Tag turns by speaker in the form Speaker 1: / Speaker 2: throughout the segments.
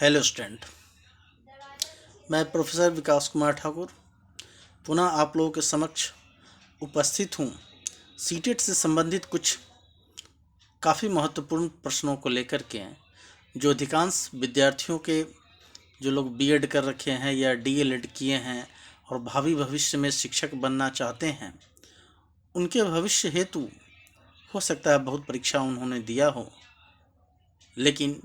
Speaker 1: Hello student, मैं professor विकास कुमार ठाकुर पुनः आप लोगों के समक्ष उपस्थित हूँ। सीटेट से संबंधित कुछ काफ़ी महत्वपूर्ण प्रश्नों को लेकर के हैं, जो अधिकांश विद्यार्थियों के जो लोग बीएड कर रखे हैं या डीएलएड किए हैं और भावी भविष्य में शिक्षक बनना चाहते हैं, उनके भविष्य हेतु हो सकता है बहुत परीक्षा उन्होंने दिया हो, लेकिन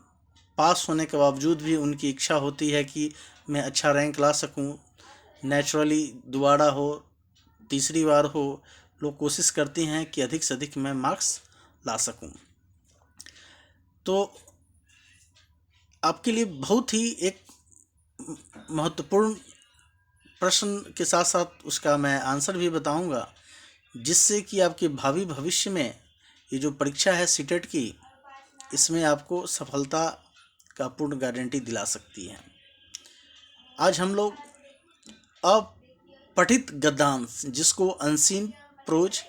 Speaker 1: पास होने के बावजूद भी उनकी इच्छा होती है कि मैं अच्छा रैंक ला सकूं। नेचुरली दोबारा हो, तीसरी बार हो, लोग कोशिश करते हैं कि अधिक से अधिक मैं मार्क्स ला सकूं। तो आपके लिए बहुत ही एक महत्वपूर्ण प्रश्न के साथ साथ उसका मैं आंसर भी बताऊंगा, जिससे कि आपके भावी भविष्य में ये जो परीक्षा है सीटेट की, इसमें आपको सफलता का पूर्ण गारंटी दिला सकती है। आज हम लोग अपठित गद्यांश, जिसको अनसीन प्रोज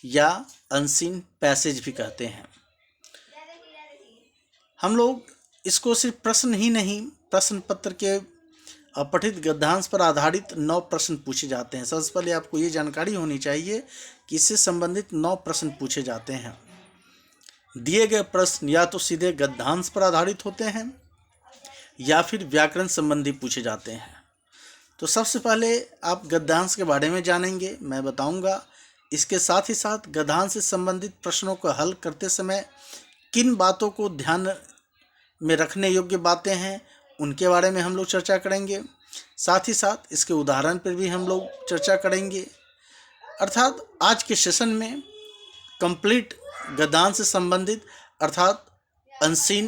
Speaker 1: या अनसीन पैसेज भी कहते हैं, हम लोग इसको सिर्फ प्रश्न ही नहीं, प्रश्न पत्र के अपठित गद्यांश पर आधारित 9 प्रश्न पूछे जाते हैं। सबसे पहले आपको ये जानकारी होनी चाहिए कि इससे संबंधित 9 प्रश्न पूछे जाते हैं। दिए गए प्रश्न या तो सीधे गद्यांश पर आधारित होते हैं या फिर व्याकरण संबंधी पूछे जाते हैं। तो सबसे पहले आप गद्यांश के बारे में जानेंगे, मैं बताऊंगा। इसके साथ ही साथ गद्यांश से संबंधित प्रश्नों को हल करते समय किन बातों को ध्यान में रखने योग्य बातें हैं, उनके बारे में हम लोग चर्चा करेंगे। साथ ही साथ इसके उदाहरण पर भी हम लोग चर्चा करेंगे। अर्थात आज के सेशन में कंप्लीट गद्यांश से संबंधित अर्थात अनसीन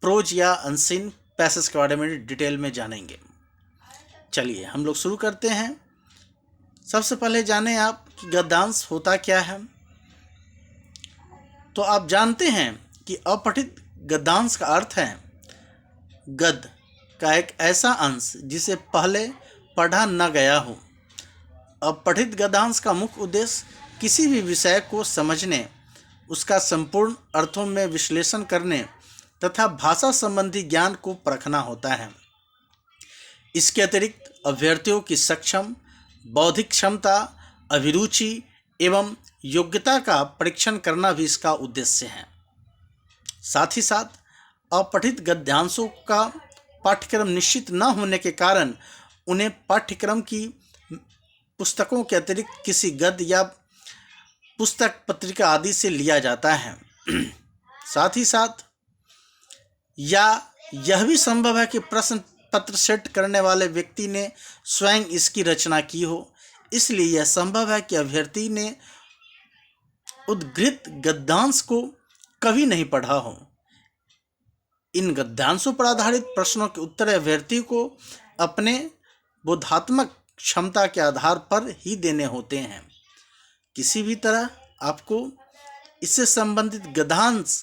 Speaker 1: प्रोज या अनसीन पैसेज के बारे में डिटेल में जानेंगे। चलिए हम लोग शुरू करते हैं। सबसे पहले जानें आप कि गद्यांश होता क्या है। तो आप जानते हैं कि अपठित गद्यांश का अर्थ है गद्य का एक ऐसा अंश जिसे पहले पढ़ा न गया हो। अपठित गद्यांश का मुख्य उद्देश्य किसी भी विषय को समझने, उसका संपूर्ण अर्थों में विश्लेषण करने तथा भाषा संबंधी ज्ञान को परखना होता है। इसके अतिरिक्त अभ्यर्थियों की सक्षम बौद्धिक क्षमता, अभिरुचि एवं योग्यता का परीक्षण करना भी इसका उद्देश्य है। साथ ही साथ अपठित गद्यांशों का पाठ्यक्रम निश्चित न होने के कारण उन्हें पाठ्यक्रम की पुस्तकों के अतिरिक्त किसी गद्य या पुस्तक पत्रिका आदि से लिया जाता है। साथ ही साथ यह भी संभव है कि प्रश्न पत्र सेट करने वाले व्यक्ति ने स्वयं इसकी रचना की हो। इसलिए यह संभव है कि अभ्यर्थी ने उद्धृत गद्यांश को कभी नहीं पढ़ा हो। इन गद्यांशों पर आधारित प्रश्नों के उत्तर अभ्यर्थी को अपने बोधात्मक क्षमता के आधार पर ही देने होते हैं। किसी भी तरह आपको इससे संबंधित गद्यांश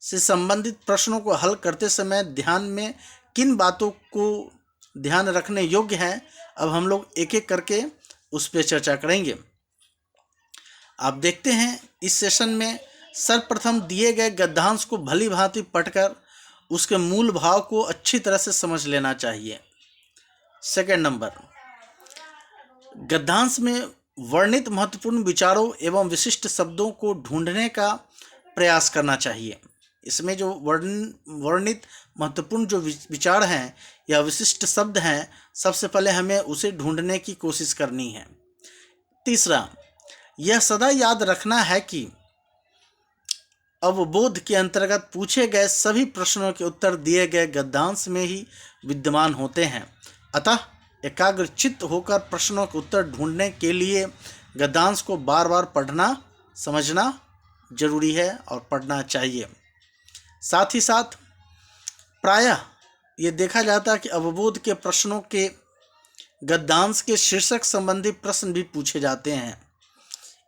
Speaker 1: से संबंधित प्रश्नों को हल करते समय ध्यान में किन बातों को ध्यान रखने योग्य है, अब हम लोग एक एक करके उस पर चर्चा करेंगे। आप देखते हैं इस सेशन में सर्वप्रथम दिए गए गद्यांश को भली भांति पढ़कर उसके मूल भाव को अच्छी तरह से समझ लेना चाहिए। सेकंड नंबर, गद्यांश में वर्णित महत्वपूर्ण विचारों एवं विशिष्ट शब्दों को ढूंढने का प्रयास करना चाहिए। इसमें जो वर्णित महत्वपूर्ण जो विचार हैं या विशिष्ट शब्द हैं, सबसे पहले हमें उसे ढूंढने की कोशिश करनी है। तीसरा, यह सदा याद रखना है कि अवबोध के अंतर्गत पूछे गए सभी प्रश्नों के उत्तर दिए गए गद्यांश में ही विद्यमान होते हैं। अतः एकाग्रचित्त होकर प्रश्नों के उत्तर ढूंढने के लिए गद्यांश को बार बार पढ़ना समझना जरूरी है और पढ़ना चाहिए। साथ ही साथ प्रायः ये देखा जाता है कि अवबोध के प्रश्नों के गद्यांश के शीर्षक संबंधी प्रश्न भी पूछे जाते हैं।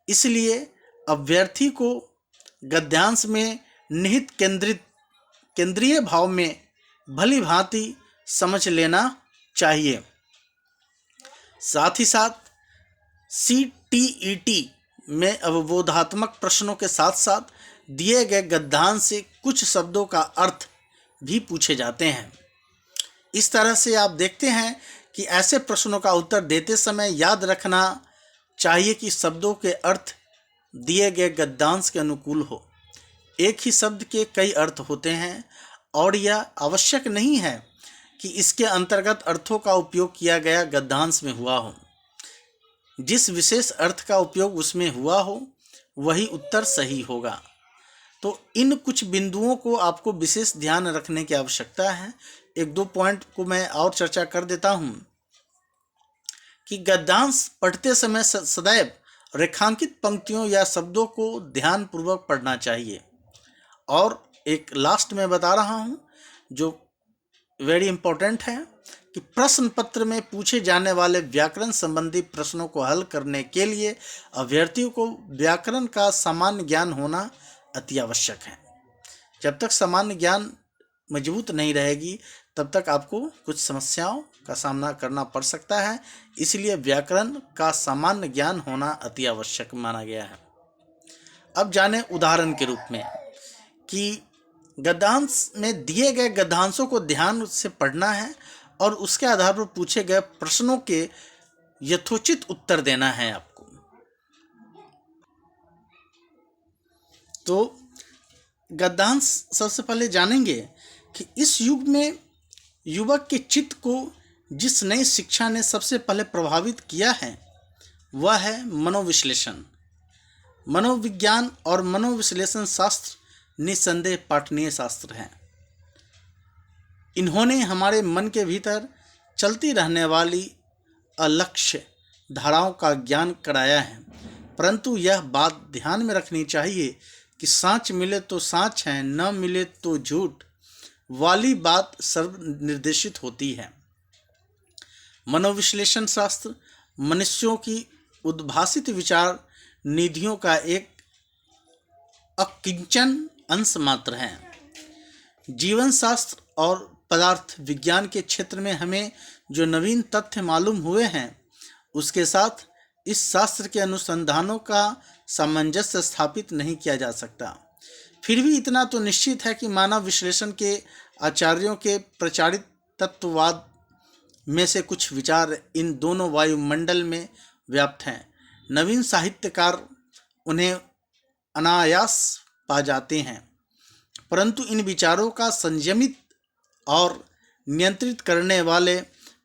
Speaker 1: इसलिए अभ्यर्थी को गद्यांश में निहित केंद्रीय भाव में भली भांति समझ लेना चाहिए। साथ ही साथ CTET में अवबोधात्मक प्रश्नों के साथ साथ दिए गए गद्यांश से कुछ शब्दों का अर्थ भी पूछे जाते हैं। इस तरह से आप देखते हैं कि ऐसे प्रश्नों का उत्तर देते समय याद रखना चाहिए कि शब्दों के अर्थ दिए गए गद्यांश के अनुकूल हो। एक ही शब्द के कई अर्थ होते हैं और यह आवश्यक नहीं है कि इसके अंतर्गत अर्थों का उपयोग किया गया गद्यांश में हुआ हो। जिस विशेष अर्थ का उपयोग उसमें हुआ हो वही उत्तर सही होगा। तो इन कुछ बिंदुओं को आपको विशेष ध्यान रखने की आवश्यकता है। एक दो पॉइंट को मैं और चर्चा कर देता हूं कि गद्यांश पढ़ते समय सदैव रेखांकित पंक्तियों या शब्दों को ध्यानपूर्वक पढ़ना चाहिए। और एक लास्ट में बता रहा हूं जो वेरी इंपॉर्टेंट है कि प्रश्न पत्र में पूछे जाने वाले व्याकरण संबंधी प्रश्नों को हल करने के लिए अभ्यर्थियों को व्याकरण का सामान्य ज्ञान होना अति आवश्यक है। जब तक सामान्य ज्ञान मजबूत नहीं रहेगी तब तक आपको कुछ समस्याओं का सामना करना पड़ सकता है। इसलिए व्याकरण का सामान्य ज्ञान होना अति आवश्यक माना गया है। अब जाने उदाहरण के रूप में कि गद्यांश में दिए गए गद्यांशों को ध्यान से पढ़ना है और उसके आधार पर पूछे गए प्रश्नों के यथोचित उत्तर देना है आपको। तो गद्यांश सबसे पहले जानेंगे कि इस युग में युवक के चित्त को जिस नई शिक्षा ने सबसे पहले प्रभावित किया है वह है मनोविश्लेषण। मनोविज्ञान और मनोविश्लेषण शास्त्र निसंदेह पाठनीय शास्त्र हैं। इन्होंने हमारे मन के भीतर चलती रहने वाली अलक्ष्य धाराओं का ज्ञान कराया है। परंतु यह बात ध्यान में रखनी चाहिए कि सांच मिले तो सांच है, न मिले तो झूठ वाली बात सर्व निर्देशित होती है। मनोविश्लेषण शास्त्र मनुष्यों की उद्भासित विचार निधियों का एक अकिंचन अंश मात्र है। जीवन शास्त्र और पदार्थ विज्ञान के क्षेत्र में हमें जो नवीन तथ्य मालूम हुए हैं उसके साथ इस शास्त्र के अनुसंधानों का सामंजस्य स्थापित नहीं किया जा सकता। फिर भी इतना तो निश्चित है कि मानव विश्लेषण के आचार्यों के प्रचारित तत्ववाद में से कुछ विचार इन दोनों वायुमंडल में व्याप्त हैं। नवीन साहित्यकार उन्हें अनायास पा जाते हैं, परंतु इन विचारों का संयमित और नियंत्रित करने वाले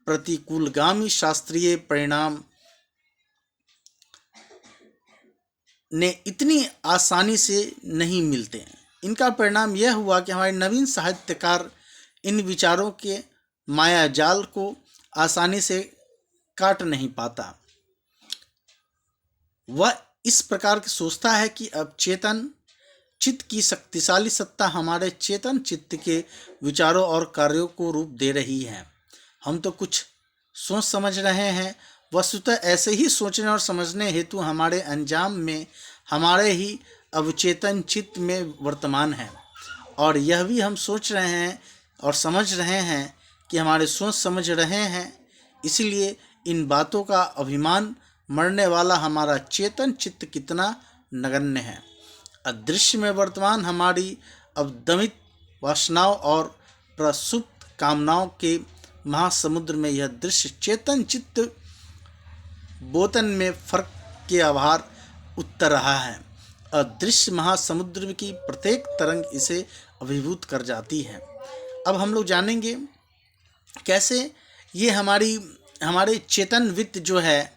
Speaker 1: प्रतिकूलगामी शास्त्रीय परिणाम ने इतनी आसानी से नहीं मिलते। इनका परिणाम यह हुआ कि हमारे नवीन साहित्यकार इन विचारों के माया जाल को आसानी से काट नहीं पाता। वह इस प्रकार की सोचता है कि अब चेतन चित्त की शक्तिशाली सत्ता हमारे चेतन चित्त के विचारों और कार्यों को रूप दे रही है। हम तो कुछ सोच समझ रहे हैं, वस्तुतः ऐसे ही सोचने और समझने हेतु हमारे अंजाम में हमारे ही अवचेतन चित्त में वर्तमान है। और यह भी हम सोच रहे हैं और समझ रहे हैं कि हमारे सोच समझ रहे हैं। इसलिए इन बातों का अभिमान मरने वाला हमारा चेतन चित्त कितना नगण्य है। अदृश्य में वर्तमान हमारी अवदमित वासनाओं और प्रसुप्त कामनाओं के महासमुद्र में यह दृश्य चेतन चित्त बोतन में फर्क के आभार उत्तर रहा है। अदृश्य महासमुद्र की प्रत्येक तरंग इसे अभिभूत कर जाती है। अब हम लोग जानेंगे कैसे ये हमारे चेतन वित्त जो है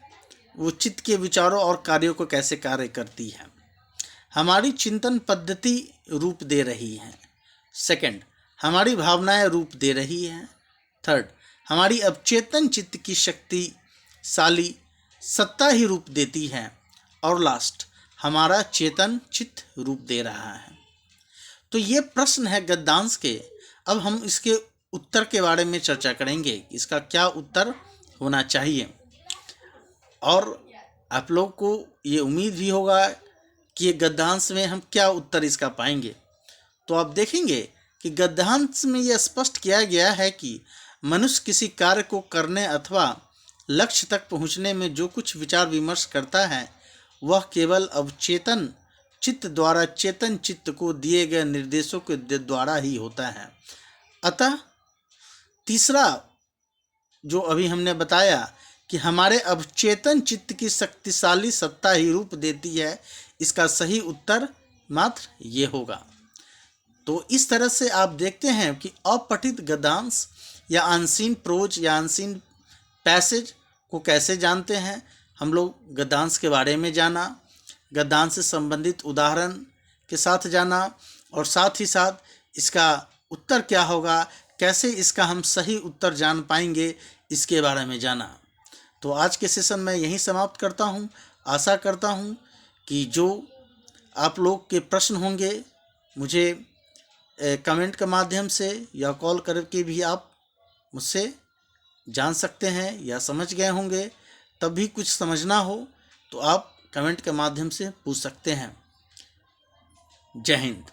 Speaker 1: वो चित्त के विचारों और कार्यों को कैसे कार्य करती है। हमारी चिंतन पद्धति रूप दे रही है। सेकंड, हमारी भावनाएं रूप दे रही हैं। थर्ड, हमारी अवचेतन चित्त की शक्तिशाली सत्ता ही रूप देती है। और लास्ट, हमारा चेतन चित्त रूप दे रहा है। तो ये प्रश्न है गद्यांश के। अब हम इसके उत्तर के बारे में चर्चा करेंगे, इसका क्या उत्तर होना चाहिए। और आप लोग को ये उम्मीद भी होगा कि गद्यांश में हम क्या उत्तर इसका पाएंगे। तो आप देखेंगे कि गद्यांश में यह स्पष्ट किया गया है कि मनुष्य किसी कार्य को करने अथवा लक्ष्य तक पहुंचने में जो कुछ विचार विमर्श करता है वह केवल अवचेतन चित्त द्वारा चेतन चित्त को दिए गए निर्देशों के द्वारा ही होता है। अतः तीसरा जो अभी हमने बताया कि हमारे अवचेतन चित्त की शक्तिशाली सत्ता ही रूप देती है, इसका सही उत्तर मात्र ये होगा। तो इस तरह से आप देखते हैं कि अपठित गद्यांश या अनसीन प्रोज या अनसीन पैसेज को कैसे जानते हैं। हम लोग गद्यांश के बारे में जाना, गद्यांश से संबंधित उदाहरण के साथ जाना, और साथ ही साथ इसका उत्तर क्या होगा, कैसे इसका हम सही उत्तर जान पाएंगे, इसके बारे में जाना। तो आज के सेशन में यहीं समाप्त करता हूँ। आशा करता हूँ कि जो आप लोग के प्रश्न होंगे मुझे कमेंट के माध्यम से या कॉल करके भी आप मुझसे जान सकते हैं, या समझ गए होंगे। तब भी कुछ समझना हो तो आप कमेंट के माध्यम से पूछ सकते हैं। जय हिंद।